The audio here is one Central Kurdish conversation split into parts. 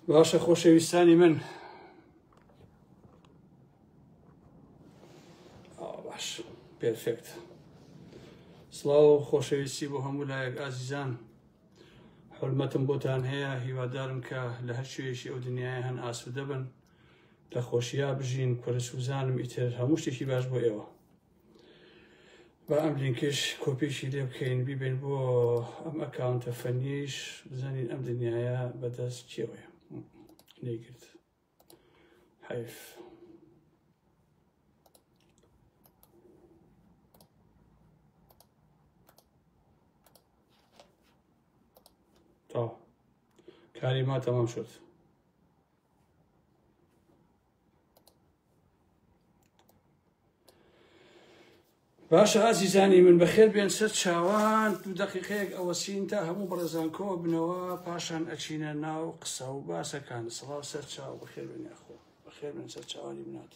باشە خۆشەویستانی من باش پێرفێکت سڵاو خۆشەویستی بۆ هەموو لایەک ئازیزان حورمەتم بۆتان هەیە هیوادارم کە لە هەر شوێشی ئەو دنیای هەن ئاسوودە بن لە خۆشییا بژین پەرسوزانم ئیتر هەموو شتێکی باش بۆ ئێوە با ئەم لینکش کۆپیشی لێ بکەین بیبین بۆ ئەم ئەکاونتە فەنیش بزانین ئەم دنیایە بەدەست کێوەیە نەیگرت حیف تا کاری ما تەمام شد باشە ئازیزانی من بەخێر بێن سەر چاوان دوو دەقیقەیەک ئەوەسین تا هەموو بەڕێزان کۆ بنەوە پاشان ئەچینە ناو قسە و باسەکان سڵاو سەر چاو بەخێر بێن یاخۆ بەخێر بێن سەر چاوانی منات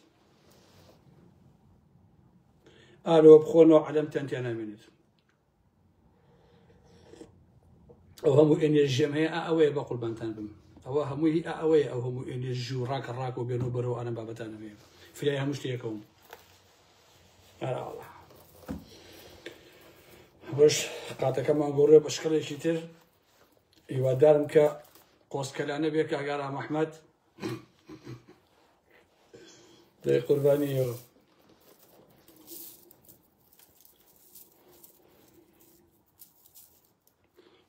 ئالۆ بخۆنەوە عەلەم تەنتیان نامێنێت ئەو هەموو ئێنێرژیم هەیە ئەوەیە بە قوربانتان بم ئەوە هەمووی ئەوەیە ئەو هەموو ئێنێرژی و ڕاکە ڕاکە و بێنەوە بەرەوە ئەنەم بابەتان هەیە فریای هەموو شتێکەوەم ئاراوەڵا بەش قاتەکەمان گۆڕێ بە شکڵێکی تر هیوادارم کە قۆسکەلانە بێ کاگارا مەحمەد دەی قوربانیەوە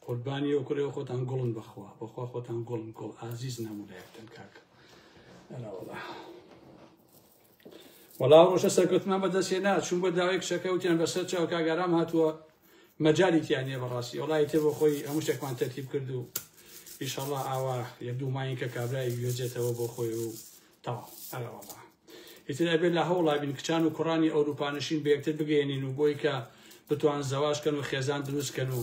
قوربانیەوە کوڕێوە خۆتان گوڵن بەخوا بەخوا خۆتان گوڵن گوڵ ئازیز نەمولایەکتن کاکە ئەلاوەڵا وەڵا ڕۆژە سەرکەوتمان بەدەستێنا چوون بە داوای کشەکە وتیان بەسەر چاو کاگارام هاتووە مەجای تیانە بەڕاستی وڵی تێ بۆ خۆی هەموو شتێکمان تەرتیب کرد و ئیشەڵڵا ئاوا یەک دوو ماین کە کابرای گوێجێتەوە بۆ خۆی و تاوا ئەلاوەڵا ئیتر ئەبێت لە هەوڵا بین کچان و کوڕانی ئەوروپانشین بە یەکتر بگەێنین و بۆی کە بتوان زەواژکەن و خێزان دروستکەن و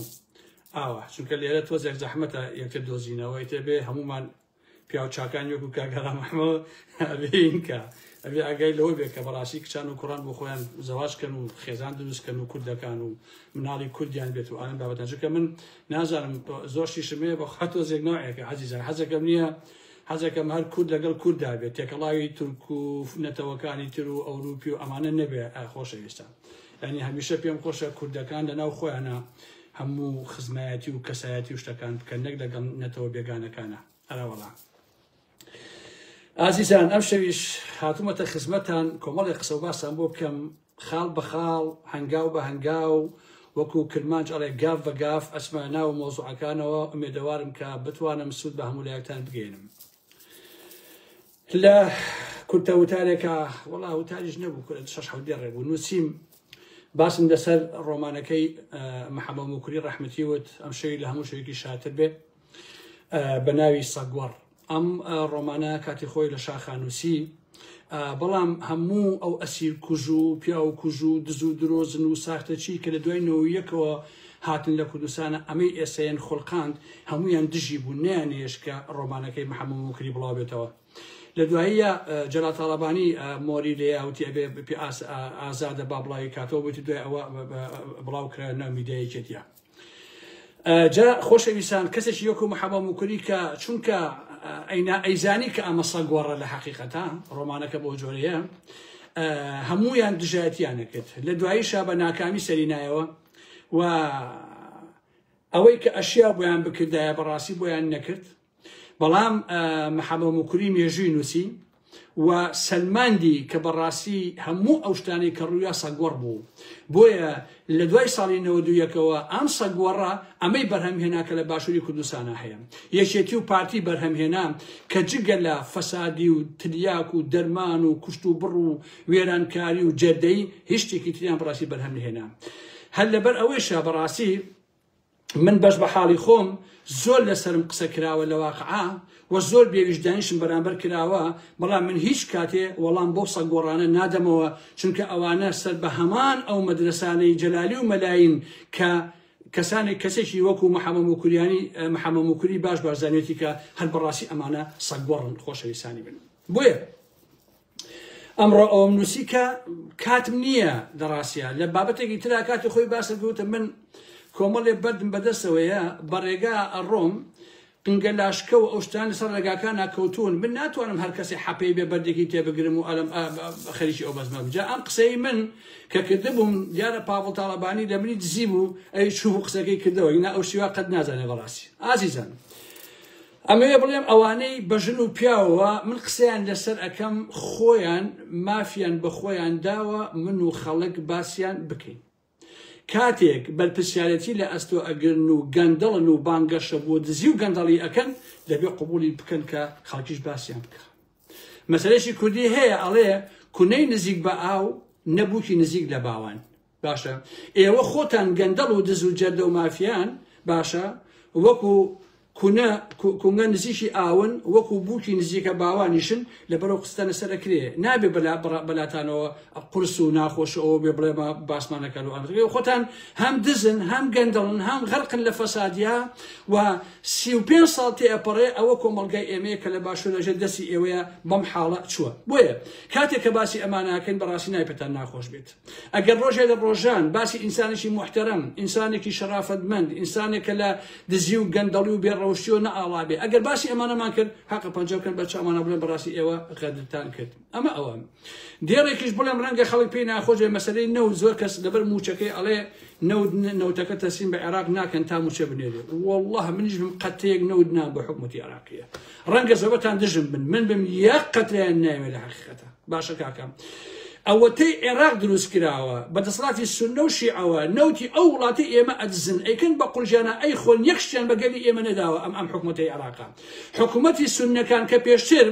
ئاوا چونکە لێرە تۆزێک زەحمەتە یەکتر دۆزینەوە ئیتر بێ هەمومان پیاو چاکان وەکو کاگەڕا مەحمەد ئەبێین کە ئەبێ ئاگای لەوە بێت کە بەڕاستی کچان و کوڕان بۆ خۆیان زەواژکەن و خێزان دروستکەن و کوردەکان و مناڵی کوردیان بێت و ئالم بابەتان چونکە من نازانم زۆرشی شمەیە بە خەتۆزێک نوعێکە عەزیزان حەزەکەم نییە حەزەکەم هەر کورد لەگەڵ کووردا بێت تێکەڵاوی تورک و نەتەوەکانی تر و ئەوروپی و ئەمانە نەبێ خۆشەویستان یعنی هەمیشە پێم خۆشە کوردەکان لەناو خۆیانە هەموو خزمایەتی و کەسایەتی و شتەکان بکەن نەک لەگەڵ نەتەوە بێگانەکانە ئەراوەڵا ئازیزان ئەم شەویش هاتوومەتە خزمەتان کۆمەڵی قسە و باسان بۆ بکەم خاڵ بە خاڵ هەنگاو بە هەنگاو وەکو کرمانج ئەڵێ گاف بە گاف ئەسمە ناو مۆزوعەکانەوە ئومێدەوارم کە بتوانم سوود بە هەموو لایەکتان بگەێنم لە کورتە وتارێکە وەڵا وتاریش نەبوو 6 ڕێبوو نووسیم باسم لەسەر ڕۆمانەکەی محەممەد موکوری ڕەحمەتی وت ئەم شەوی لە هەموو شوێکی شاتر بێ بە ناوی سەگوەڕ ئەم ڕۆمانە کاتی خۆی لە شاخانووسی بەڵام هەموو ئەو ئەسیر کوژ و پیا و کوژ و دز و درۆزن و ساختەچی کە لە دوای نەوەیەکەوە هاتن لە کوردستانە ئەمەی ئێسەیەن خۆڵقاند هەمویان دژی بوو نیانێش کە ڕۆمانەکەی محەممەد موکوری بڵاو بێتەوە لە دواییە جەلال تاڵەبانی مۆری لێ وتی ئەبێ ئازادە با بڵاوی کاتەوە بوویتی دوای ئەوە بڵاو کرا نامیدایەکێتە جا خۆشەویستان کەسێکی وەکو محەممەد موکوری کە چونکە ئەیزانی کە ئەمە سەگوەڕە لە حەقیقەتە ڕۆمانەکە بۆ جۆرەیە هەمویان دژایەتیانە کرد لە دواییشا بە ناکامی سەرینایەوە و ئەوەی کە ئەشیا بۆیان بکردایە بەڕاستی بۆیان نەکرد بەڵام محەممەد موکوری مێژووی نووسی و سەلماندی کە بەڕاستی هەموو ئەو شتانی کە ڕوویا سەگوەڕ بوو بۆیە لە دوای ساڵی 92ەوە ئەم سەگوەڕە ئەمەی بەرهەمهێنا کە لە باشووری کوردستانە هەیە یەکێتی و پارتی بەرهەمهێنا کە جگە لە فەسادی و تریاک و دەرمان و کوشت و بڕ و وێرانکاری و جەردەی هیچ شتێکی تریان بەڕاستی بەرهەم نهێنا هەر لەبەر ئەوەیشە بەڕاستی من بەش بە حاڵی خۆم زۆر لەسرم قسە کراوە لە واقعا و زۆر بێویژدانیشم بەرامبەر کراوە بەڵام من هیچ کاتێ وەڵام بۆ سەگۆڕانە نادەمەوە چونکە ئەوانە سەر بە هەمان ئەو مەدرسانەی جەلالی و مەلاین کە کەسانێک کەسێکی وەکو محەممەد موکوری باش بارزانێتی کە هەر بەڕاستی ئەمانە سەگۆڕن خۆشەویستانی بن بۆیە ئەمڕۆ ئەوم نووسی کە کاتم نییە دەڕاستە لە بابەتێکی ترا کاتی خۆی باسە گوتە من کۆمەڵێ بەردم بەدەستەوەیە بەڕێگا ئەڕۆم قنقلاشكە و ئەو شتان لەسەر ڕێگاکان ناکەوتون من ناتوانم هەر کەسێ حەپەی بێ بەردێکی تێبگرم و ئەلم خەریکی ئەو بەزمە بجا ئەم قسەی من کە کردبووم دیارە پاڤڵ تاڵەبانی لە منی دزی بوو ئەی چوو قسەکەی کردەوە ئینا ئەو شیوا قەت نازانێ بەڕاستی ئازیزان ئەمەوێ بڵێم ئەوانەی بەژن و پیاوەوە من قسەیان لەسەر ئەەکەم خۆیان مافیان بە خۆیان داوە من و خەڵک باسییان بکەین کاتێک بەرپرسیارەتی لە ئەستۆ ئەگرن و گەندەڵن و بانگەشە بۆ دزی و گەندەڵی ئەەکەن دەبێ قبولی بکەن کە خەڵکیش باسییان بکە مەسەلەیەکی کوردی هەیە ئەڵێ کونەی نزیک بە ئاو نەبووکی نزیک لە باوان باشە ئێوە خۆتان گەندەڵ و دز و جەردە و مافیان باشە وەکو کونگە نزیکی ئاون وەکو بووکی نزیکە باوانیشن لەبەرەوە قستانە سەرەکرێ نابێ بەلاتانەوە قرس و ناخۆش ئەوە بێ بڵێمە باسمانەکەن و ئەمە خۆتان هەم دزن هەم گەندەڵن هەم غەرقن لە فەسادیا و 35 ساڵ تێئەپەڕێ ئەوە کۆمەڵگای ئێمەیە کە لە باشوورەژە دەستی ئێوەیە بەم حاڵە چووە بۆیە کاتێک کە باسی ئەمانەکەن بەڕاستی نایپەتان ناخۆش بێت ئەگەر ڕۆژێ لە ڕۆژان باسی ئینسانێکی محتەرەم ئینسانێکی شەرافەتمەند ئینسانێکە لە دزی و گەندەڵی و بێڕ ڕەوشیۆ نەئاڵابێ ئەگەر باسی ئەمانەمان کرد حەقە پەنجەکەن بە چامانە بڵێن بەڕاستی ئێوە غەدرتان کرد ئەمە ئەوە دێڕێکیش بڵێم ڕەنگە خەڵک پێی ناخۆشێ مەسەلەی نەوت زۆر کەس لەبەر موچەکەی ئەڵێ نەوتەکە تەسلیم بە عێراق ناکەن تا موچە بنێرێ والله منیش بم قەتەیەک نەوت نام بە حکومەتی عێراقیە ڕەنگە زەوەتان دژم بن من بم یەک قەتریان ناوێت لە حەقیقەتە باشە کاکەم ئەوەتەی عێراق دروست کراوە بەدەسەڵاتی سونە و شیعەوە نەوتی ئەو وڵاتی ئێمە ئەدزن ئەیکەن بە قورجانە ئەی خۆن یەکشتیان بەگەلی ئێمە نەداوە ئەم حکومەتی عێراقا حکومەتی سونەکان کە پێشتر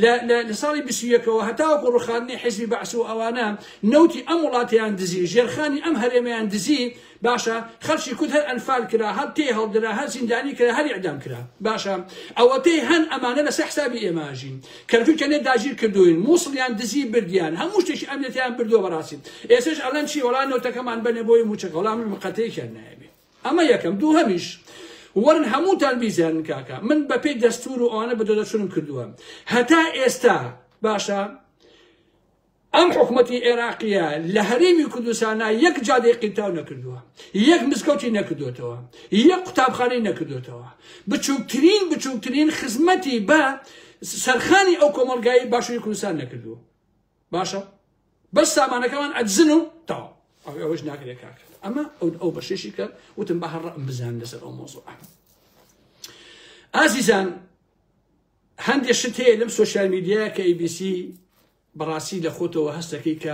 لە ساڵی 21ەوە هەتاوەکو ڕوخاندنی حیزبی بەعس و ئەوانە نەوتی ئەم وڵاتیان دزی ژێرخانی ئەم هەرێمەیان دزی باشە خەڵکی کورد هەر ئەنفال کرا هەر تێ هەڵدرا هەر زیندانی کرا هەر ئیعدام کرا باشە ئەوەتەی هەن ئەمانە لەسەر حسابی ئێماژین کەرکووکەنێ داگیر کردوین مووسڵیان دزی بردیان هەموو شتێکی ئەمنیەتیان بردووە بەڕاستی ئێستش ئەڵەن چی وەڵا نەوتەکەمان بنێ بۆی موچەکە وەڵام من قەتەیەکیان نایبێ ئەمە یەکەم دووهەمیش وەرن هەمووتان بیزانن کاکە من بەپێی دەستور و ئەوانە بە دۆدەچوونم کردووە هەتا ئێستا باشە ئەم حکومەتی عێراقیە لە هەرێمی کوردستانە یەک جادەی قیتاو نەکردووە یەک مزگەوتی نەکردوێتەوە یەک قوتابخانەی نەکردوێتەوە بچووکترین خزمەتی بە سەرخانی ئەو کۆمەڵگایی باشووری کوردستان نەکردووە باشە بەس سامانەکەمان ئەدزن و تاوە ئەوەش ناکرێت کاکە ئەمە ئەو بەشێشی کە وتم بە هەر ڕەم بزان لەسەر ئەو مۆزوع ئازیزان هەندێک شت هەیە لەم سۆشیال میدیایە کە ABC بەڕاستی لە خۆتەوە هەستەکەی کە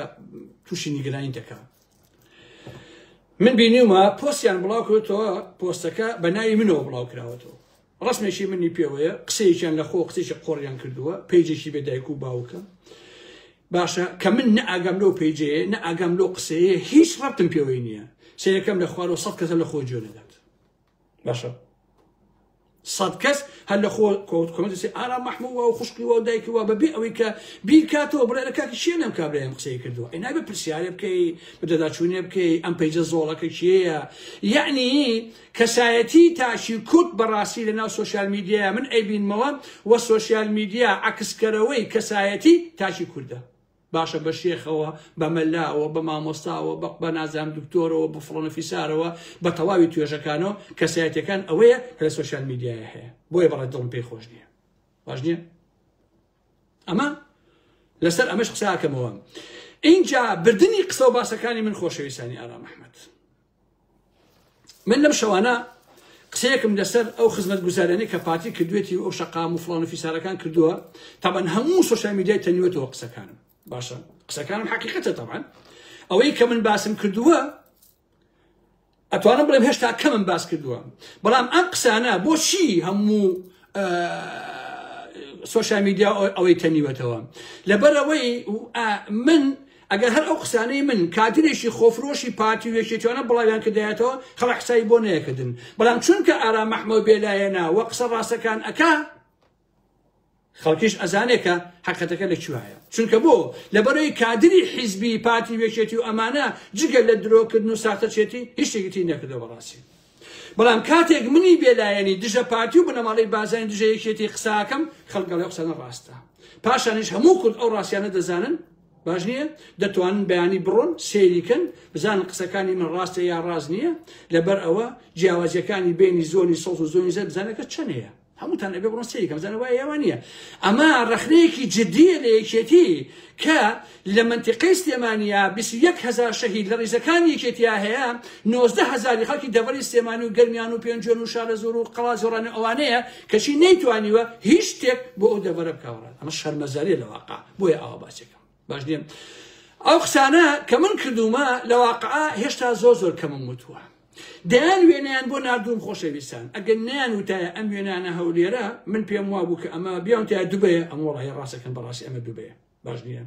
تووشی نیگرانی دەکات من بینیومە پۆستیان بڵاو کردەوە پۆستەکە بە ناوی منەوە بڵاو کراوەتەوە ڕسمێکی منی پێوەیە قسەیەکیان لە خۆ قسێکی قۆڕیان کردووە پێیجێکی بێدایک و باوکە باشە کە من نەئاگام لەو پێیجەیە نەئاگام لەو قسەیە هیچ ڕەبتم پێوەی نییە سەیەکەم لە خوارەوە 100 کەسە لە خۆ جۆ نەدات باشە 100 کەس هەر لە خۆ کۆمەنتێ ئارام مەحمووە و خوشکیوە و دایکیوە بەبێ ئەوەی کە بیرکاتەوە بڵێ لە کاتی شیە لەم کابرایم قسەی کردووە ئەی نابێ پرسیارێ بکەی بەدەداچوونێ بکەی ئەم پەیجە زۆڵەکە کێیە یعنی کەسایەتی تاشی کورد بەڕاستی لەناو سۆشیال میدیایە من ئەیبینمەوە وە سۆشیال میدیا عکسکەرەوەی کەسایەتی تاشی کوردە باشە بە شێخەوە بە مەلاوە بە مامۆستاوە بە نازام دکتۆرەوە بە فڵۆنە فیسارەوە بە تەواوی توێژەکانەوە کەسایەتەکان ئەوەیە کە لە سۆشیال میدیایە هەیە بۆیە بەڵێ دڵم پێی خۆش نییە باش نییە ئەمە لەسەر ئەمەش قسەکەمەوە اینجا بردننی قسە و باسەکانی من خۆشەویستانی ئارام ئەحمەد من لەم شەوانە قسەیەکم لەسەر ئەو خزمەت گوزارانەی کە پارتی کردوێتی و ئەو شەقام و فڵۆن و فیسارەکان کردووە تابەن هەموو سۆشیال میدیای تەنیوێتەوە قسەکانم باشە قسەکانم حقیقەتە طبعا ئەوەی کە من باسم کردووە ئەتوانم بڵێم هێشتا کەمم باس کردووە بەڵام ئەم قسانە بۆچی هەموو سۆشیال میدیا ئەوەی تەنیوێتەوە لەبەرەوەی من ئەگەر هەر ئەو قسانەی من کاترێکی خۆفرۆشی پارتی وێکێتیوانە بڵاویان کردایەتەوە خەڵک حسابی بۆ نەیەکردن بەڵام چونکە ئارام مەحمەد بێلایەنە وە قسە ڕاستەکان ئەکا خەڵکیش ئەزانێکە حقیقەتەکە لەکوایە چونکە بۆ لەبەرەوەی کادری حیزبی پارتی وێکێتی و ئەمانە جگە لە درۆکردن و ساختەچێتی هیچ شتێکی نەکردەوە بەڕاستی بەڵام کاتێک منی بێلایەنی دژە پارتی و بنەماڵی بازانی دژە یەکێتی قساکەم خەڵگەڵێ قسەنە ڕاستە پاشانیش هەموو کورد ئەو ڕاستیانە دەزانن باش نییە دەتوانن بەیانی بڕۆن سێریکەن بزانن قسەکانی من ڕاستە یا ڕاست نییە لەبەر ئەوە جیاوازیەکانی بینی زۆنی سەڵ و زۆنی زە بزانەکە چەند هەیە هەمووتان ئەبێ بڕۆن سەیری کەم زانە وایە ئەوە نییە ئەمە ڕەخنەیەکی جددیە لە یەکێتی کە لە منتیقەی سلێمانیا 21,000 شەهید لە ڕیزەکانی یەکێتیا هەیە 19,000 خەڵکی دەڤەری سلێمانی و گەرمیان و پێنجۆن و شارەزۆر و قەڵا زۆرانە ئەوانەیە کەچی نەیتوانیوە هیچ شتێک بۆ ئەو دەڤەرە بکەوڕات ئەمە شەرمەزاریە لە واقع بۆیە ئەوە باسێکم باش نییە ئەو قسانە کە من کردومە لە واقعە هێشتا زۆر کەمم وتووە دەیان وێنیان بۆ نردوم خۆشەویستان ئەگەر نیان وتایە ئەم وێنانە هەولێرە من پێم وا بوو کە ئەمە بیان تیا دوبەیە ئەم وڵی ڕاستەکەن بەڕاستی ئەمە دوبەیە باش نییە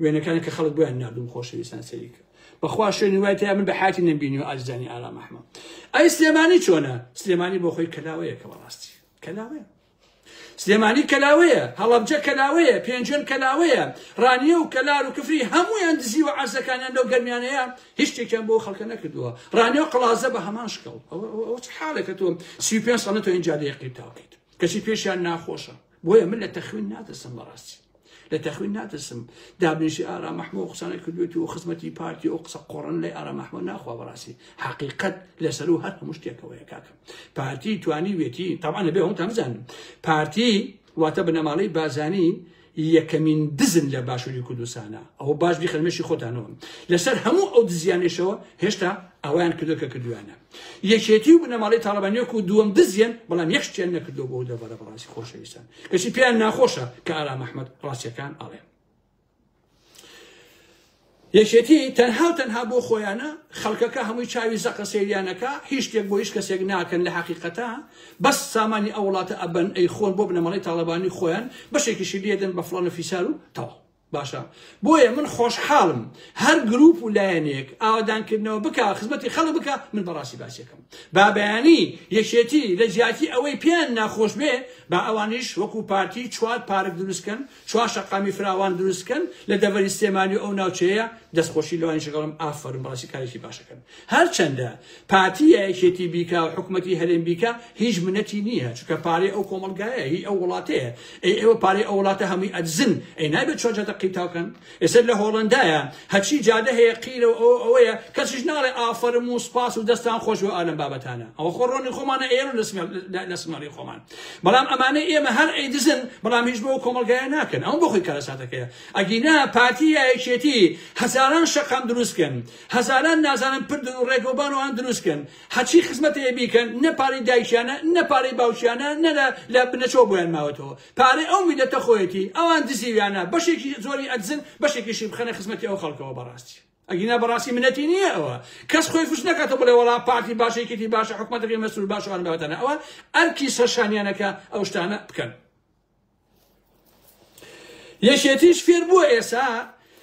وێنەکانی کە خەڵک بۆیان نردوم خۆشەویستان سەریکە بەخوا شوێنی وای تیا من بە حاتی نەبینی و ئازیزانی ئارام ئەحمەد ئەی سلێمانی چۆنە سلێمانی بۆ خۆی کەلاوەیە کە بەڕاستی کەلاوەیە سلێمانی کەلاوەیە هەڵەبجە کەلاوەیە پێنجۆن کەلاوەیە ڕانیە و کەلار و کفری هەموویان دزیوە عەرزەکانیان لەو گەرمیانەیە هیچ شتێکیان بۆ خەڵکە نەکردووە ڕانیە و قڵازە بە هەمان شکەڵ ئەوە چ حاڵێکە تۆ 35 ساڵە تۆ ئینجا دەیەقی تاوکەیت کەچی پێشیان ناخۆشە بۆیە من لە تەخوین ناتەسم بەڕاستی لە تەخوین ناتەسم دابنیشی ئارام ئەحمەد و قسانە کردوێتی و خزمەتی پارتی و قسە قۆڕن لای ئارام ئەحمەد ناخوا بەڕاستی حەقیقەت لەسەر و هەر هەموو شتێکەوەیە کاکەم پارتی توانی وێتی تەبعا لەبێ هەمووتان بزانن پارتی واتە بنەماڵەی بازانی یەکەمین دزن لە باشووری کوردستانە ئەوە باش بیخەنمەشی خۆتانەوە لەسەر هەموو ئەو دزیانێشەوە هێشتا ئەویان کردو کە کردویانە یەکێتی و بنەماڵەی تاڵەبانیەک و دووەم دزیان بەڵام یەک شتیان نەکردو بۆ دەبارە بەڕاستی خۆشەویستان کەچی پێیان ناخۆشە کە ئارام ئەحمەد ڕاستیەکان ئەڵێ یەکێتی تەنها بۆ خۆیانە خەڵکەکە هەمووی چاوی زەقە سەیریانەکە هیچ شتێک بۆ هیچ کەسێک ناکەن لە حەقیقەتە بەس سامانی ئەو وڵاتە ئەبەن ئەی خۆن بۆ بنەماڵەی تاڵەبانی خۆیان بەشێکیشی لێدەن بە فڵانە فیسار و تەواو باشە بۆیە من خۆشحاڵم هەر گروپ و لایەنێک ئاوادانکردنەوە بکە خزمەتی خەڵک بکە من بەڕاستی باسیەکەم با بەیانی یەکێتی لە جیاتی ئەوەی پێیان ناخۆش بێ با ئەوانیش وەکو پارتی چوار پارک دروستکەن چوار شەقامی فراوان دروستکەن لە دەڤەری سلێمانی ئەو ناوچەیە دەستخۆشی لەوانی شەکەڵم ئافەرم بەڕاستی کارێکی باشەکەن هەرچەندە پارتی یەکێتی بیکە و حکومەتی هەرێم بیکە هیچ منەتی نییە چونکە پارەی ئەو کۆمەڵگایە هی ئەو وڵاتەیە ئێوە پارەی ئەو وڵاتە هەمووی ئەدزن ئەی نابێت چۆن قیتاوکەن ئێستا لە هۆڵندایە هەچی جادە هەیە قیرە ئەوەیە کەسیش ناڵێ ئافەرم و سپاس و دەستان خۆش و ئالم بابەتانە ئەوە خۆڕۆنی خۆمانە ئێرە لە سمەڵی خۆمان بەڵام ئەمانە ئێمە هەر ئەیدزن بەڵام هیچ بۆ کۆمەڵگایە ناکەن ئەو بۆ خۆی کارەساتەکەیە ئەگینا پارتی یەکێتی هەزاران شەقام دروستکەن هەزاران نازانم پردن و ڕێگۆبان و ئەوان دروستکەن هەچی خزمەتەیە بیکەن نە پارەی دایکیانە نە پارەی باوکیانە نە لە بنەچۆ بۆیان ماوەتەوە پارەی ئەو میلەتە خۆیەتی ئەوان دزیویانە بەشێکی زۆری ئەدزن بەشێکیشی بخەنە خزمەتی ئەو خەڵکەوە بەڕاستی ئەگینا بەڕاستی منەتی نییە ئەوە کەس خۆی فوش نەکاتەوە بڵێ وەڵا پارتی باشێکێتی باشە حکومەتەکەی مەسئول باشە ئەوان بابەتانە ئەوە ئەرکی سەرشانیانەکە ئەو شتانە بکەن یەکێتیش فێر بووە ئێستا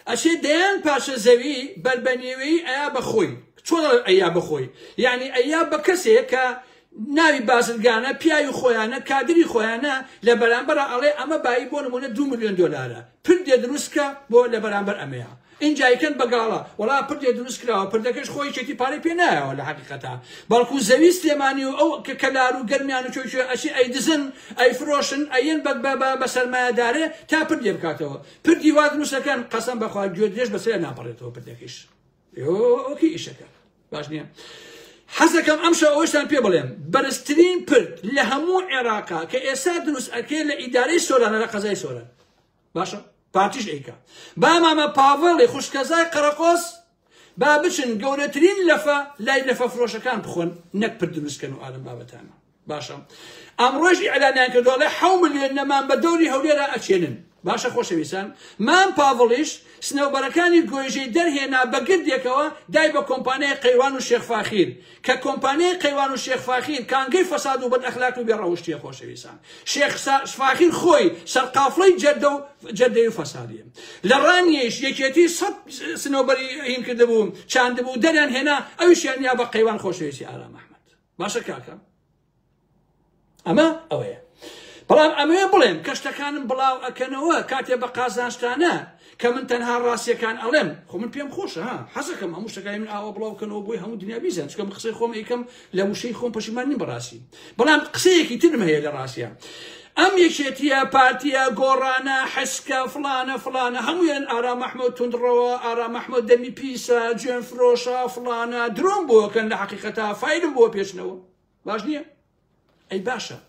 ئەچێ دەیان پاشە زەوی بەربەنێوەی ئەیا بەخۆی چۆن ئەیا بەخۆی یعنی ئەیا بە کەسێک کە ناوی بازرگانە پیاوی خۆیانە کادری خۆیانە لە بەرامبەر ئەڵێ ئەمە بایی بۆ نمونە 2 ملیۆن دۆلارە پردێ دروستکە بۆ لە بەرامبەر ئەمەیە اینجایکەن بەگاڵە وڵا پردێ دروست کراوە پردەکەش خۆی چێتی پارەی پێ نایەوە لە حەقیقەتە بەڵکو زەوی سلێمانی و ئەو کە کەلار و گەرمیان و چۆچێ ئەچی ئەیدزن ئەیفرۆشن ئەیەن بە سەرمایەدارێ تا پردێ بکاتەوە پردی وا دروستەکەن قەسەم بەخوا گوێ درێژ بەسەر ناپەڕێتەوە پردەکەیش ئۆکی ئیشەکە باش نییە حەزەکەم ئەمشە ئەوەشتان پێ بڵێم بەرزترین پرد لە هەموو عێراقا کە ئێستا دروست ئەکێ لە ئیدارەی سۆرانە لە قەزای سۆران باشە پارتیش ئەیکا با مامە پاڤڵی خوشکەزای قەرەقۆس با بچن گەورەترین لەفە لای لەفە فرۆشەکان بخۆن نەک پرد دروستکەن و ئالم بابەتانە باشە ئەمڕۆژی ئەلانیان کردوڵێ 7 ملیۆن نەمان بە دەوری هەولێرە ئەچێنن باشە خۆشەویستان مام پاڤڵیش سنەوبەرەکانی گۆیژەی دەرهێنا بە گردێکەوە دای بە کۆمپانیای قەیوان و شێخ فاخیر کە کۆمپانیای قەیوان و شێخ فاخیر کانگەی فەساد و بەدئەخلاق و بێڕەوشتیە خۆشەویستان شێخ فاخیر خۆی سەرقافڵەی جەردەی و فەسادیە لە ڕانیەش یەکێتی 100 سنەوبەری هین کردبوو چاندبوو دەریان هێنا ئەویشیان یا بە قەیوان خۆشەویستی ئارام ئەحمەد باشە کاکە ئەمە ئەوەیە بەڵام ئەمەیە بڵێم کە شتەکانم بڵاو ئەکەنەوە کاتێ بە قازانشتانە کە من تەنها ڕاستیەکان ئەڵێم خۆ من پێم خۆشە حەزەکەم هەموو شتەکانی من ئاوا بڵاوکەنەوە بۆی هەموو دنیا بیزان چکە من قسەی خۆم ئەیکەم لە وشەی خۆم پەشیمان نیم بەڕاستی بەڵام قسەیەکی ترم هەیە لە ڕاستیە ئەم یەکێتیە پارتیە گۆڕانە حسکە فلانە هەموویان ئارام ئەحمەد توندڕەوە ئارام ئەحمەد دەمی پیسە جوێن فرۆشە فلانە درۆم بۆکەن لە حەقیقەتە فایدم بۆ پێشنەوە باش نییە ئەی باشە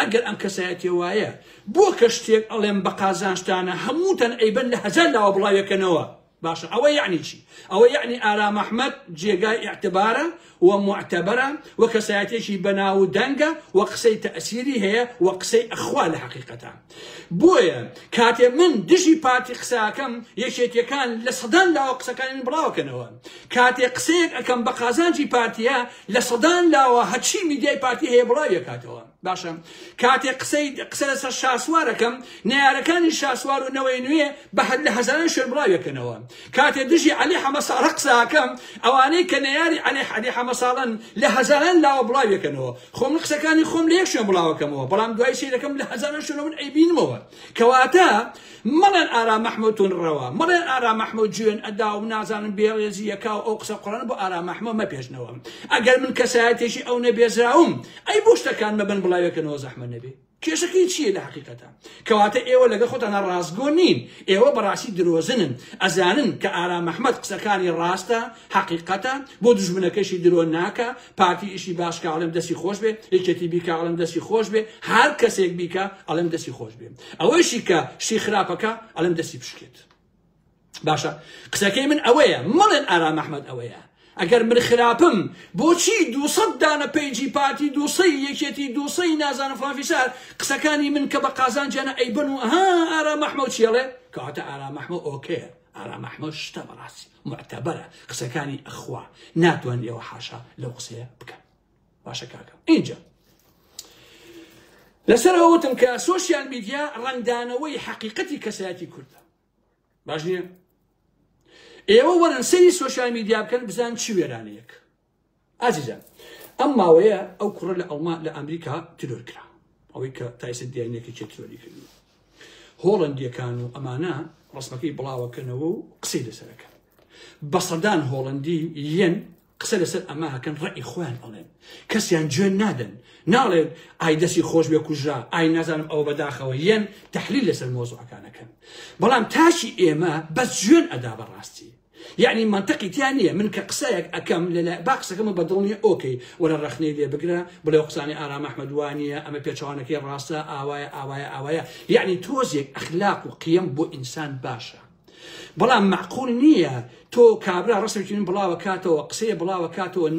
ئەگەر ئەم کەسایەتی وایە بۆ کە شتێک ئەڵێم بە قازانشتانە هەمووتەن ئەیبەن لە هەزار لاوە بڵاوێکەنەوە باشە ئەوە یعنی چی ئەوە یعنی ئارام ئەحمەد جێگای ئیعتبارە و معتبرە و کەسایەتێکی بەناو و دەنگە و قسەی تەئسیری هەیە و قسەی ئەخوا لە حەقیقەتە بۆیە کاتێ من دژی پارتی قسەکەم یەکێتیەکان لە سەدان لاوە قسەکانی من بڵاوکەنەوە کاتێ قسەیەک ئەەکەم بە قازانجی پارتیە لە سەدان لاوە هەچی میدیای پارتی هەیە بڵاوێکاتەوە باشە کاتێ قسە لەسەر شاسوارەکەم نەیارەکانی شاسوار و نەوەی نوێ بە لە هەزاران شوێن بڵاوێکەنەوە کاتێ دژی عەلی حەمەساڵە قسەکەم ئەوانەی کە نەیاری عەلی حەمەساڵن لە هەزاران لاوە بڵاوێکەنەوە خۆم قسەکانی خۆم لە یەک شوێن بڵاوەکەمەوە بەڵام دوای سیرەکەم لە هەزاران شوێنەوە من ئەیبینمەوە کەواتە مەڵێن ئارام ئەحمەد تونڕەوە مەڵێن ئارام ئەحمەد جوێن ئەدا و نازانم بێڕێزیەکە و ئەو قسە قوڕانە بۆ ئارام ئەحمەد مەپێشنەوە ئەگەر من کەسایەتێکی ئەو نەبێزراوم ئەی بۆ شتەکان مەبن بڵاوێکەنەوە زەحمە نەبێ کێشەکەی چییە لە حەقیقەتە کەواتە ئێوە لەگە خۆتانە ڕاستگۆ نین ئێوە بەڕاستی درۆزنن ئەزانن کە ئارام ئەحمەد قسەکانی ڕاستە حەقیقەتە بۆ دژمنەکەشی درۆ ناکە پارتی ئیشی باشکە ئەڵێم دەستی خۆش بێ یەکێتی بیکە ئەڵێم دەستی خۆش بێ هەر کەسێک بیکە ئەڵێم دەستی خۆش بێ ئەوەیشی کە شی خراپەکە ئەڵێم دەستی بشکێت باشە قسەکەی من ئەوەیە مەڵێن ئارام ئەحمەد ئەوەیە ئەگەر من خراپم بۆچی 200 دانە پێیجی پارتی 200 یەکێتی 200 نازانم فلانفیسار قسەکانی من کە بە قازانجیانە ئەیبن و ئارام ئەحمەد چێڵێ کەواتە ئارام ئەحمەد ئۆکێ ئارام ئەحمەد شتە بەڕاستی معتەبەرە قسەکانی ئەخوا ناتوان ئێوە حاشا لەو قسەیە بکەن باشە کاکەم اینجا لەسەر ئەوەتم کە سۆشیال میدیا ڕەنگدانەوەی حەقیقەتی کەسایەتی کوردە باش نییە ئێوە وەرن سەری سۆشیال میدیا بکەن بزان چی وێرانەیەک ئازیزان ئەم ماوەیە ئەو کوڕە لە لە ئەمریکا ترۆر کرا ئەوەی کە تایسە دیانێکی چێ ترۆری کردی هۆڵەندیەکان و ئەمانە ڕسمەکەی بڵاوەکەنەوە و قسەی لەسەرەکەن بە سەدان هۆڵەندی یەن قسە لەسەر ئەمە هەکەن ڕەئی خۆیان ئەڵێن کەسیان گوێن نادەن ناڵێن ئای دەستی خۆش بێ کوژرا ئای نازانم ئەوە بەداخەوە یەن تەحلیل لەسەر مۆزوعەکانەکەن بەڵام تاشی ئێمە بەس گوێن ئەدا بەڕاستی یعنی منطقی تیان نییە من کە قسەیەک ئەەکەم لە با قسەکەمە بەدڵنیە ئۆکەی وەرە ڕەخنەی لێ بگرە بڵێ قسانی ئارام ئەحمەد وانیە ئەمە پێچەوانەکەی ڕاستە ئاوایە ئاوایە ئاوایە یعنی تۆزێک ئەخلاق و قیەم بۆ ئینسان باشە بەڵام معقول نییە تۆ کابرا ڕستێکی من بڵاوە کاتەوە قسەیە بڵاوە کاتەوە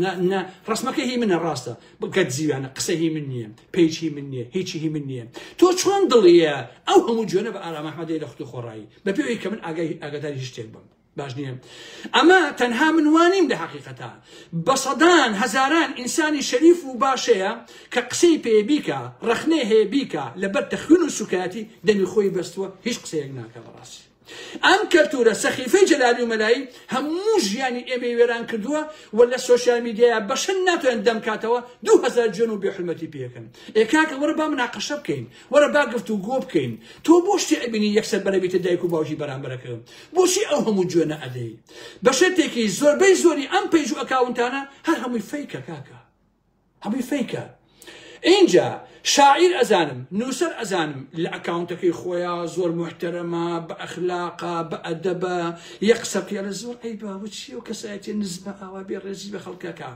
ڕسمەکە هی منە ڕاستە بگەت زیوانە قسە هی من نییە پێیچ هی من نییە هیچی هی من نییە تۆ چۆن دڵیە ئەو هەموو جوێنە بە ئارام ئەحمەدی لە خوتو خۆڕایی بە پێوەی کە من ئاگاداری شتێک بم باش نییە ئەمە تەنها من وانیم لە حەقیقەتە بە سەدان هەزاران ئینسانی شەریف و باشەیە کە قسەی پێ بیکە ڕەخنێ هەیە بیکە لەبەر تەخوین و سوکاتی دەمی خۆی بەستووە هیچ قسەیەک ناکە بەڕاستی ئەم کەلتورە سەخیفەی جەلالی و مەلایی هەموو ژیانی ئێمە وێران کردووە و لە سۆشیال میدیایە بەشەن ناتوانن دەمکاتەوە 2000 جوێن و بێحورمەتی پێکەن کاکە وەرە با مناقەشە بکەین وەرە با گفتوگۆ بکەین تۆ بۆ شتی ئەبینی یەکسەر بەرەبێتە دایک و باوکی بەرامبەرەکە بۆچی ئەو هەموو جوێنە ئەدەی بە شێتێکی زۆربەی زۆری ئەم پەیج و ئەکاونتانە هەر هەمووی فەیکە کاکە هەمووی فەیکە اینجا شاعیر ئەزانم نووسەر ئەزانم لە ئەکاونتەکەی خۆیان زۆر محتەرەمە بە ئەخلاقە بە ئەدەبە یەک قسەکە لە زۆر ئەی باوە چی و کەسایەتی نزمە ئاوا بێڕێزی بە خەڵکەکە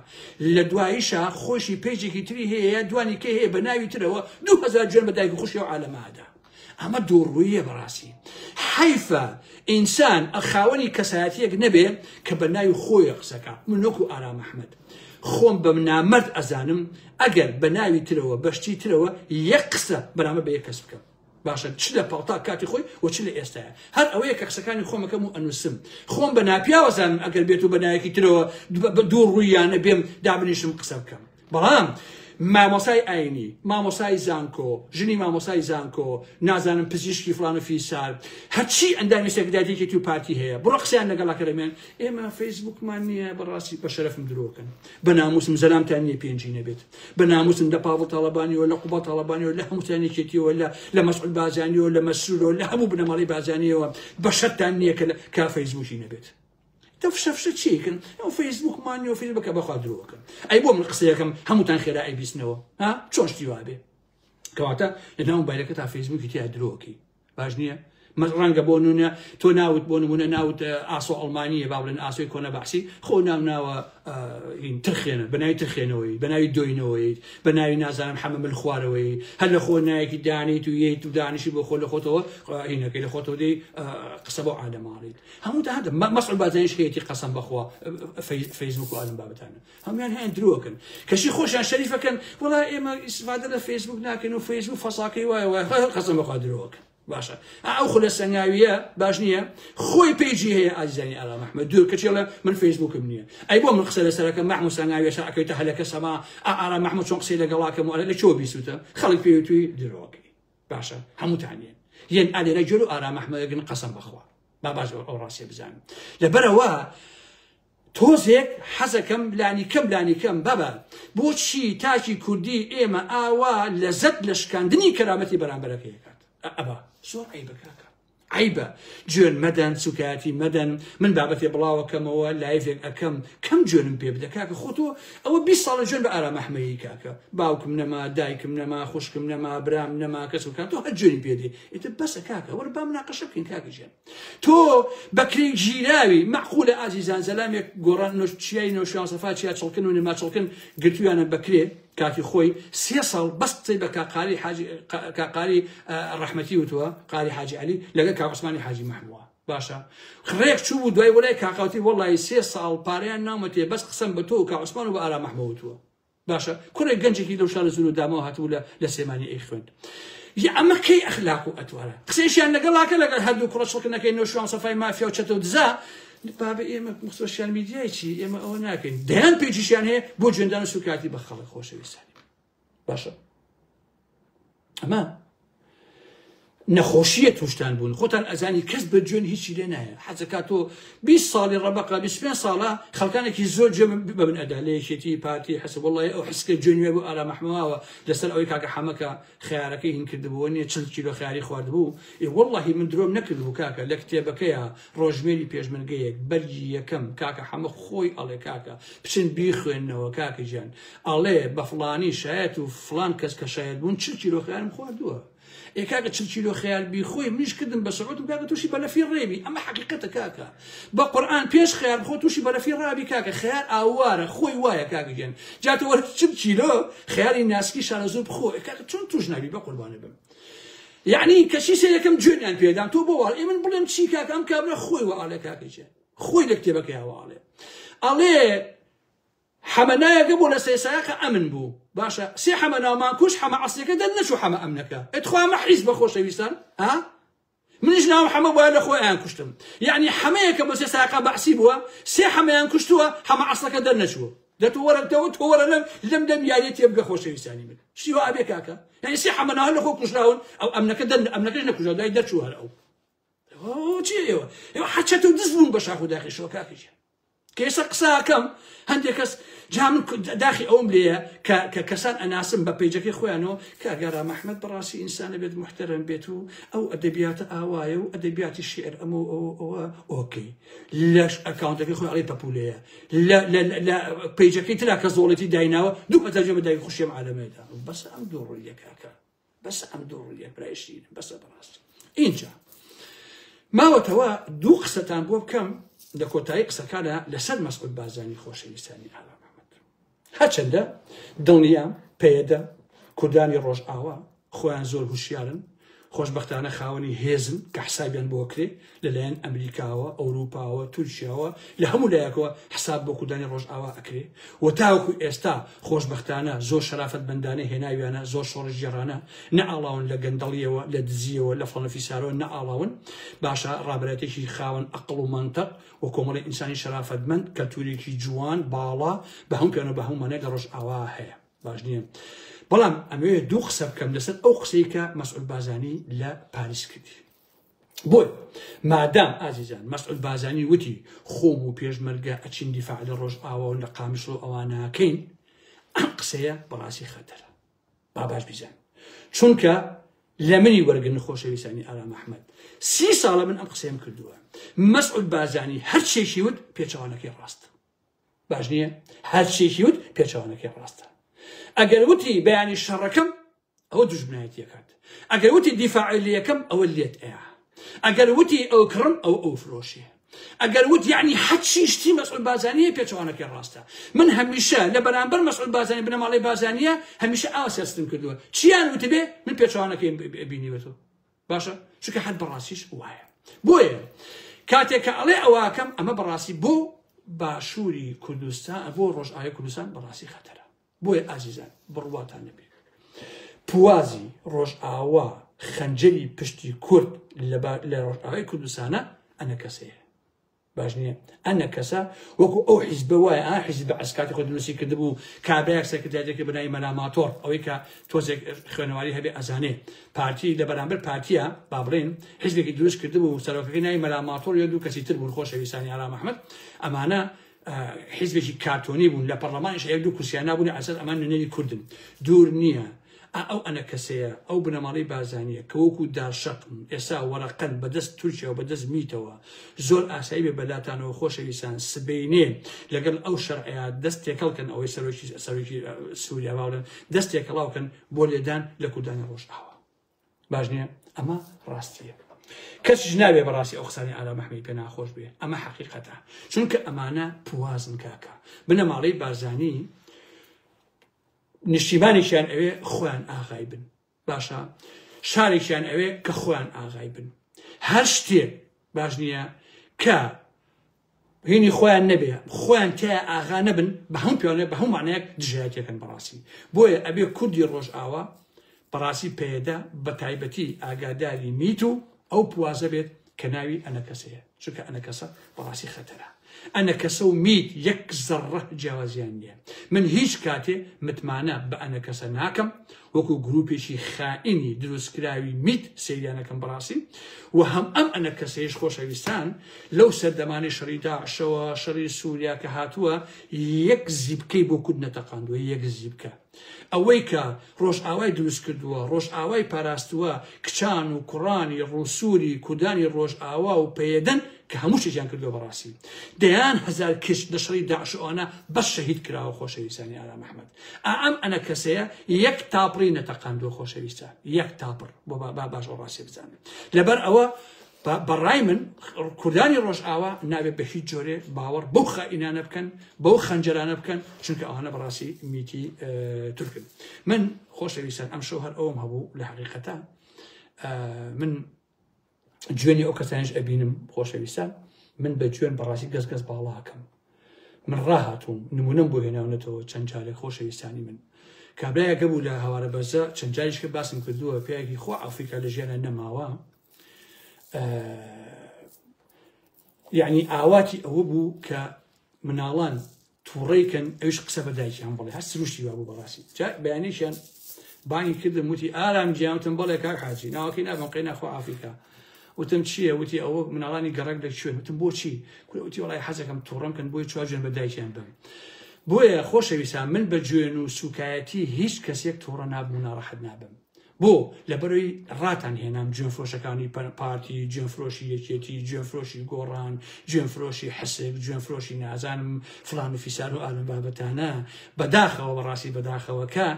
لە دواییشە خۆشی پێیجێکی تری هەیە دوانی کە هەیە بە ناوی ترەوە 2000 جوێن بە دایک و خوشی و عالەمەدا ئەمە دووڕوویە بەڕاستی حیفە ئینسان ئەخاوەنی کەسایەتیەک نەبێ کە بە ناوی خۆی قسەکە من وەکو ئارام ئەحمەد خۆم بە نامەرد ئەزانم ئەگەر بە ناوی ترەوە بەشتی ترەوە یەک قسە بەرامە بە یەک کەس بکەم باشە چ لە پاڵتا کاتی خۆی و چ لە ئێستاە هەر ئەوەیە کە قسەکانی خۆمەکەم و ئەنووسم خۆم بە ناپیاوەزانم ئەگەر بێت و بە ناویەکی ترەوە دوو ڕوویانە بێم دابنیشم قسە بکەم بەڵام مامۆسای ئاینی مامۆسای زانکۆ ژنی مامۆسای زانکۆ نازانم پزیشکی فلان و فیسار هەرچی ئەندامی سەکراتێکی و پارتی هەیە بڕۆ قسەیان لەگەڵاکەرەمێن ئێمە فەیسبوکمان نییە بەڕاستی بە شەرەفم درۆکەن بە ناموسم زەلامتان نییە پێنجی نەبێت بە ناموسم لە پاوڵ تاڵەبانیەوە لە قوبا تاڵەبانیەوە لە هەمووتانێکێتیەوە لە مەسعود بازانیەوە لە مەسرورەوە لە هەموو بنەماڵی بازانیەوە بە شەرتان نییە کە فەیسبوکی نەبێت تفشفشە چیکن ئەو فەیسبوک مانی و فیلمەکە بەخوا درۆکەن ئەی بۆ من قسەیەکەم هەمووتان خێرا ئەی بیستنەوە ها چۆن شتی وابێ کەواتە لەناو مۆبایلەکە تا فەیسبوکی تیا درۆکی باش نییە ڕەنگە بۆ نونە تۆ ناوت بۆ نمونە ناوت ئاسۆ ئەڵمانیە با بڵێن ئاسۆی کۆنە بەعسی خۆ ناوە ترخێنە بە ناوی ترخێنەوەی بە ناوی دۆینەوەی بە ناوی نازانم حەمەمل خوارەوەی هەر لە خۆ نایەکی دانیت و یەیت و دانیشی بۆ خۆ لە خۆتەوە هینەکەی لە خۆتەوە دەی قسە بۆ عادەماڵیت هەموو هەندە مەسعود بازانیش هەیەی قەسەم بەخوا فەیسبوک و ئادەم بابەتانە هەمویان هەیە درۆکن کەشی خۆشیان شەریفەکەن وڵای ئێمە ئیسفادە لە فەیسبوک ناکەین و فەیسبوک فەساکەی وایە قەسەم بەخوا درۆکن باشە ئەو خولە سەنگاویە باش نییە خۆی پێیجی هەیە ئازیزانی ئالام ئەحمەد دوور کەچێڵە من فەیسبوکم نییە ئەی بۆ من قسە لەسەرەکە مەحموود سەنگاویە ئەکەوێتە هەلەکە سەما ئالام ئەحمەد چۆن قسەی لەگەڵاکەم وەرە لە چۆ بیسوتە خەڵک پێوتوی درۆکەی باشە هەمووتانیان یەن ئالێرە جۆر و ئارام ئەحمەدەگەن قەسەم بەخوا با باش ئەو ڕاستیە بزانم لەبەرەوە تۆزێک حەزەکەم لانی کەم بابە بۆچی تاکی کوردی ئێمە ئاوا لەزەت لە شکاندنی کەرامەتی بەرامبەرەکەی دەکات ئەبا زۆر عیبە کاکە عیبە جوێن مەدەن سوکاتی مەدەن من بابەتێ بڵاوەکەمەوە لایڤێک ئەەکەم کەم جوێنم پێ بدە کاکە خۆتۆ ئەوە 20 ساڵە جوێن بە ئارام ئەحمەدی کاکە باوکم نەما دایکم نەما خوشکم نەما برام نەما کەس وکات تۆ هەر جوێنی پێدێ ئیتر بەسە کاکە وەرە با مناقەشە بکەین کاکە ژیان تۆ بەکرێک ژیراوی معقولە ئازیزان زەلامێک گۆڕان چیای نەوشیان سەفا چیا چڵکن و نەما چڵکن گرتویانە بەکرێ کاتی خۆی 3 ساڵ بەس قسەی بە کاقاری ڕەحمەتی وتووە قاری حاجی عەلی لەگەڵ کاک عوسمانی حاجی مەحمووە باشە ڕێک چوو بوو دوای وەلای کاقاوتی وەڵی 3 ساڵ پارەیان نامەتێ بەس قسەم بە تۆ و کاک عوسمان و بە ئارام ئەحمەد وتووە باشە کوڕێک گەنجێکی لەو شارە زور و دامەوە هاتوو لە سێمانی ئەی خوێند ئەمە کەی ئەخلاق و ئەتوارە قسەیشیان لەگەڵاکە لەگەڵ هەردوو کوڕە چڵکنەکەی نەوشیان سەفای مافیا و چەتە و دزا بابە ئێمە سۆشیال میدیای چی ئێمە ئەوە ناکەین دەیان پێیجیشیان هەیە بۆ جوێندان و سوکاتی بە خەڵک خۆشەویستانی باشە ئەمە نەخۆشیە توشتان بوون خۆتان ئەزانی کەس بە جوێن هیچی لێ نایە حەزەکە تۆ 20 ساڵی ڕەبەقە 25 ساڵە خەڵکانێکی زۆر جێ ببن ئەدا لە یەکێتی پارتی حەسب وڵی ئەو حسکە جوێنوێ بوو ئارام ئەحمەدەوە لەسەر ئەوەی کاکە حەمەکە خیارەکەی هین کردبووە نییە 40 کیلۆ خیاری خواردبوو وەڵڵاهی من درۆم نەکردبوو کاکە لە کتێبەکەیە ڕۆژمێری پێشمەرگەیەک بەرگی یەکەم کاکە حەمە خۆی ئەڵێ کاکە بچن بیخوێننەوە کاکە گیان ئەڵێ بە فڵانی شایەت و فڵان کەس کە شایەت بوون 40 کیلۆ خیارم خواردووە کاکە 40 کیلۆ خیار بیخۆی منیش کردم بە سعود و کاکە تووشی بەلەفی ڕێبی ئەمە حەقیقەتە کاکە بە قورئان پێش خیار بخۆ تووشی بەلەفی ڕابی کاکە خیار ئاوارە خۆی وایە کاکە گیان جاتە وەرە 40 کیلۆ خیاری ناسکی شارە زۆر بخۆ کاکە چۆن توش نابی بە قوربانە بم یعنی کەشی سێ یەکەم جوێنیان پێدام تۆ بۆ واڵ من بڵێم چی کاکە ئەم کابرا خۆی وەڵێ کاکە گیان خۆی لە کتێبەکەی هەواڵێ ئەڵێ حەمەنایەکە بۆ لە سێسایەکە ئەمن بوو باشە سێ حەمەناومان کوش حەمە ئەسڵەکە دەرنەچوو حەمە ئەمنەکە ئەتخوا ئەمە حیز بە خۆشەویستان ها منیش ناوم حەمە وایە لە خۆیان کوشتم یعنی حەمەیەکە بۆ سێسایەکە بەعسی بووە سێ حەمەیان کوشتووە حەمە ئەسڵەکە دەرنەچووە دەتۆ وەرەتەوە تۆ وەرە لەم دەم یاریە تێ بگە خۆشەویستانی من شیوە ئەبێ کاکە یعنی سێ حەمەناوە لە خۆ کوشراون ئەو ئەمنەکەش نەکوژا دوای دەرچوو هەر ئەو چی ئێوە حەچەت و دز بوون بە شاخ و داخیشەوە کاکەجیان کێسە قساکەم هەندێک کەس جا من داخی ئەوم لێیە کە کەسان ئەناسم بە پەیجەکەی خۆیانەوە کاگەرام ئەحمەد بەڕاستی ئینسانە بێت محتەرەم بێت و ئەو ئەدەبیاتە ئاوایە و ئەدەبیاتی شێعر ئەوە ئۆکەی لەش ئەکاونتەکەی خۆی ئەڵێ پەپولەیە لە پەیجەکەی ترا کە زۆڵەتی دایناوە دوو مەتەرجەمە دای خوشیم عالەمەیدا بەسە ئەم دوو ڕوویە کاکە بەسە ئەم دوو ڕوویە برایشتین بەسە بەڕاستی اینجا ماوەتەوە دوو قسەتان بۆ بکەم لە کۆتایی قسەکانە لەسەر مەسعود بازانی خۆشەویستانی ئالام ئەحمەد هەرچەندە دڵنیام پێیەدە کوردانی ڕۆژئاوا خۆیان زۆر هوشیارن خۆشبەختانە خاوەنی هێزن کە حسابیان بۆ کرێ لەلایەن ئەمریکاوە ئەوروپاوە تورکیاوە لە هەموو لایەکەوە حساب بۆ کوردانی ڕۆژئاوا ئەکرێ و تاوەکو ئێستا خۆشبەختانە زۆر شەرافەت بەندانە هێناویانە زۆر شۆڕش جێڕانە نەئاڵاون لە گەندەڵیەوە لە دزیەوە لە فڵەنەفیسارەوە نەئاڵاون باشە ڕابەتێکی خاوەن ئەقڵ و مەنتەق و کۆمەڵی ئینسانی شەرافەتمەند کەلتورێکی جوان باڵا بە هەموو پێنە بە هەموو مانای لە ڕۆژئاوا هەیە باش نییە بەڵام ئەمەوێت دوو قسە بکەم لەسەر ئەو قسەی کە مەسعود بازانی لە پاریس کردی بۆی مادام ئازیزان مەسعود بازانی وتی خۆم و پێشمەرگە ئەچین دیفاع لە ڕۆژئاوا و لە قامشڵ و ئەوانەکەین ئەم قسەیە بەڕاستی خەتەرە با باش بیزان چونکە لە منی وەرگن خۆشەویستانی ئالام ئەحمەد 30 ساڵە من ئەم قسەیم کردووە مەسعود بازانی هەر چێکی وت پێچەوانەکەی ڕاستە باش نییە هەر چێکی وت پێچەوانەکەی ڕاستە ئەگەر وتی بەیانی شەڕەکەم ئەوە دوژمنایەتیەکات ئەگەر وتی دیفاعی لە یەکەم ئەوە لێت ئەیە ئەگەر وتی ئەو کڕم ئەو فرۆشیە ئەگەر وت یعنی حەچی شتی مەسعود بازانیە پێچەوانەکەی ڕاستە من هەمیشە لە بەرامبەر مەسعود بازانیە بنەماڵەی بازانیە هەمیشە ئاوا سیاستم کردووە چیان وتبێ من پێچەوانەکەی بینیوەتەوە باشە چونکە حەد بەڕاستیش وایە بۆیە کاتێک کە ئەڵێ ئەواکەم ئەمە بەڕاستی بۆ باشووری کوردستان بۆ ڕۆژئاوای کوردستان بەڕاستی خەتەرە بۆیە ئازیزان بڕواتان نەبێت پوازی ڕۆژئاوا خەنجەری پشتی کورد لە ڕۆژئاوای کوردستانە ئەنە کەسەیە باش نییە ئەنە کەسە وەکو ئەو حیزبە وایە ئا حیزب عسکاتی خۆ دروستی کردبوو کابرایەک سەکرتایەتێکی بناوی مەلاماتۆر ئەوەی کە تۆزێک خوێنەواری هەبێ ئەزانێ پارتی لە بەرامبەر پارتیە با بڵێن حیزبێکی دروست کردبوو سەرۆکەکەی ناوی مەلاماتۆر یا دوو کەسی تر بوون خۆشەویستانی ئارام ئەحمەد ئەمانە حیزبێکی کارتۆنی بوون لە پەرلەمانیش یەک دوو کورسیان نابوون ئەساس ئەمان نوێنەری کوردن دوور نییە ئەو ئەنە کەسەیە ئەو بنەماڵەی بازانیە کە وەکو دارشەقم ئێستا وەرەقەن بەدەست تورکیا و بەدەست میتەوە زۆر ئاسایی بێ بەلاتانەوە خۆشەویستان سبەینێ لەگەڵ ئەو شەرعەیە دەست تێکەڵکەن ئەوەی سەرۆکی سووریا باڵێن دەست تێکەڵاوکەن بۆ لێدان لە کوردانی ڕۆژئاوا باش نییە ئەمە ڕاستیە کەسیش نابێ بەڕاستی ئەو قسانی ئارام ئەحمەدی پێ ناخۆش بێ ئەمە حەقیقەتە چونکە ئەمانە پوازن کاکە بنەماڵەی بازانی نیشتیمانێکیان ئەوێ خۆیان ئاغای بن باشە شارێکیان ئەوێ کە خۆیان ئاغای بن هەر شتێک باش نییە کە هینی خۆیان نەبێ خۆیان تیا ئاغا نەبن بە هەموو پیانێ بە هەموو معنەیەک دژایەتەکەن بەڕاستی بۆیە ئەبێ کوردی ڕۆژئاوا بەڕاستی پێدا بە تایبەتی ئاگاداری میت و ئەو پوازە بێت کە ناوی ئەنە کەسەیە چونکە ئەنە کەسە بەڕاستی خەتەرە ئەنە کەسە و میت یەک زەڕە جیاوازیان نییە من هیچ کاتێ متمانە بە ئەنە کەسە ناکەم وەکو گروپێکی خائینی دروستکراوی میت سەیریانەکەم بەڕاستی و هەم ئەم ئەنە کەسەیەش خۆشەویستان لەو سەردەمانی شەڕی داعشەوە شەڕی سووریا کە هاتووە یەک زیبکەی بۆ کورد نەتەقاندووە یەک زیبکە ئەوەی کە ڕۆژئاوای دروست کردووە ڕۆژئاوای پاراستووە کچان و کوڕانی ڕووسوری کوردانی ڕۆژئاوا و پەیەدەن کە هەموو شتیان کردووە بەڕاستی دەیان هەزار کەس لە شەڕی داعشەوانە بەس شەهید کراوە خۆشەویستانی ئارام ئەحمەد ئەم ئەنە کەسەیە یەک تاپڕی نەتەقاندووە خۆشەویستان یەک تاپڕ بۆ باش ئەو ڕاستی بزانن لەبەر ئەوە بەڕای من کوردانی ڕۆژئاوا نابێت بە هیچ جۆرێ باوەڕ بەو خائینانە بکەن بەو خەنجەرانە بکەن چونکە ئەوانە بەڕاستی میتی تورکن من خۆشەویستان ئەم شەو هەر ئەوم هەبوو لە حەقیقەتە من جوێنی ئەو کەسانیش ئەبینم خۆشەویستان من بە جوێن بەڕاستی گەز باڵاکەم من ڕاهاتووم نمونەم بۆ هێناونەتەوە چەند جارێک خۆشەویستانی من کابرایەکە بوو لە هەوارە بەرزە چەند جاریش کە باسم کردووە پیاوێکی خۆ ئەفریقا لە ژیانە نەماوە یعنی ئاواتی ئەوە بوو کە مناڵان تووڕێکن ئەوش قسە بە دایکیان بڵێ هەر سروشتی وا بوو بەڕاستی بەیانیشیان بانی کردم وتی ئارام گیانوتم بەڵێ کاک حاجی ناوەکەی نابم قەی ناخۆ ئافریقا وتم چییە وتی ئەوە مناڵانی گەڕک لە کوێن وتم بۆچی وتی وڵای حەزەکەم تووڕەمکەن بۆی چوارژێن بە دایکیان بم بۆیە خۆشەویستان من بە جوێن و سوکایەتی هیچ کەسێک تووڕە نابوو ناڕەحەت نابم بۆ لەبەرەوەی ڕاتان هێنام گوێنفرۆشەکانی پارتی گوێنفرۆشی یەکێتی گوێنفرۆشی گۆڕان گوێنفرۆشی حسێک گوێنفرۆشی نازانم فلان و فیسار و ئالم بابەتانە بەداخەوە بەڕاستی بەداخەوە کە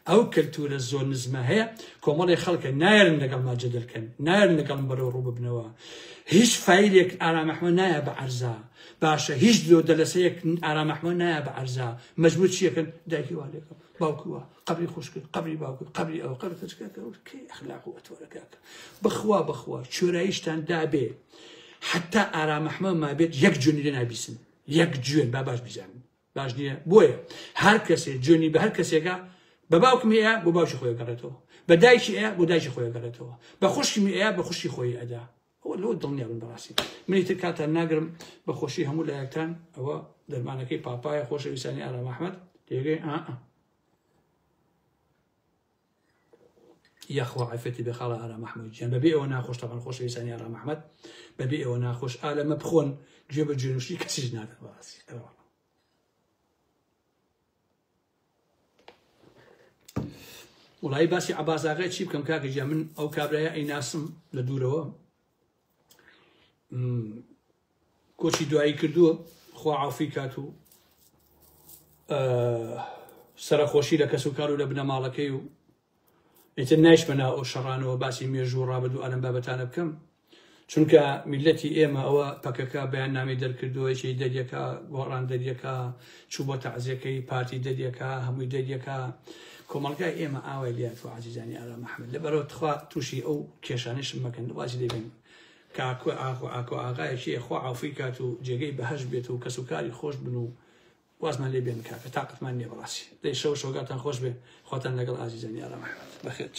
ئەو کەلتورە زۆر نزمە هەیە کۆمەڵی خەڵکە نایەن لەگەڵ ماجەدەکەن نایەن لەگەڵ بەرەو ڕوو ببنەوە هیچ فایلێک ئارام ئەحمەد نایە بە عەرزا باشە هیچ درۆ دەلەسەیەک ئارام ئەحمەد نایە بە عەرزا مەجبور چیەکەن دایکی وا لێکم باوکووە قبری خۆش کرد قبری باوکت قبری ئەو قبر کەچکەکە ئەخلاق و ئەتوەرەکەکە بخوا چۆراییشتان دابێ حتا ئارام ئەحمەد ما بێت یەک جوێنی لێ نابیسن یەک جوێن با باش بیزانن باش نییە بۆیە هەر کەسێ جوێنی بە هەر کەسێکە بە باوکم هەیە بۆ باوکی خۆی گەڕێتەوە بە دایکی ئەیە بۆ دایکی خۆی گەڕێتەوە بە خوشکی ئەیە بە خوشی خۆی ئەدا ئەوە لەوە دڵنیا بن بەڕاستی منی تر کاتان ناگرم بە خۆشی هەموو لایەکتان ئەوە دەرمانەکەی پاپایە خۆشەویستانی ئارام ئەحمەد تێگەی یاخوا عیفەتی بێخاڵە ئارام ئەحمەد گیان بەبێ ئەوە ناخۆش تەبەن خۆشەویستانی ئارام ئەحمەد بەبێ ئەوە ناخۆش ئالەمە بخۆن گوێ بە جوێنوشی کەسیش ناکەن بەڕاستی وڵایی باسی عەباساغای چی بکەم کاکە گیان من ئەو کابرایە ئەیناسم لە دوورەوە کۆچی دوایی کردووە خوا عافی کات و سەرخۆشی لە کەس و کار و لە بنەماڵەکەی و ئیتر نایشمەنا ئەو شەڕانەوە باسی مێژوو ڕابردوو ئەلەم بابەتانە بکەم چونکە میلەتی ئێمە ئەوە پەکەکە بەیاننامەی دەرکردووەیەکی دەریەکە گۆڕان دەریەکە چوو بۆ تەعزیەکەی پارتی دەریەکە هەمووی دەریەکە کۆمەڵگای ئێمە ئاوای لات و عزیزانی ئارام محەممەد لەبەرەوە تخوا تووشی ئەو کێشانشم مەکەن واجی دەبێن کاکو ئاکۆ ئاغایەکی خوا عافی کات و جێگەی بەهەش بێت و کەس و کاری خۆش بن و وازمان لێ بێن کاکە تااقتمان نییە بەڕاستی دەی شەو شۆگاتان خۆش بێ خواتان لەگەڵ عزیزانی ئارام محەممەد بەخێر.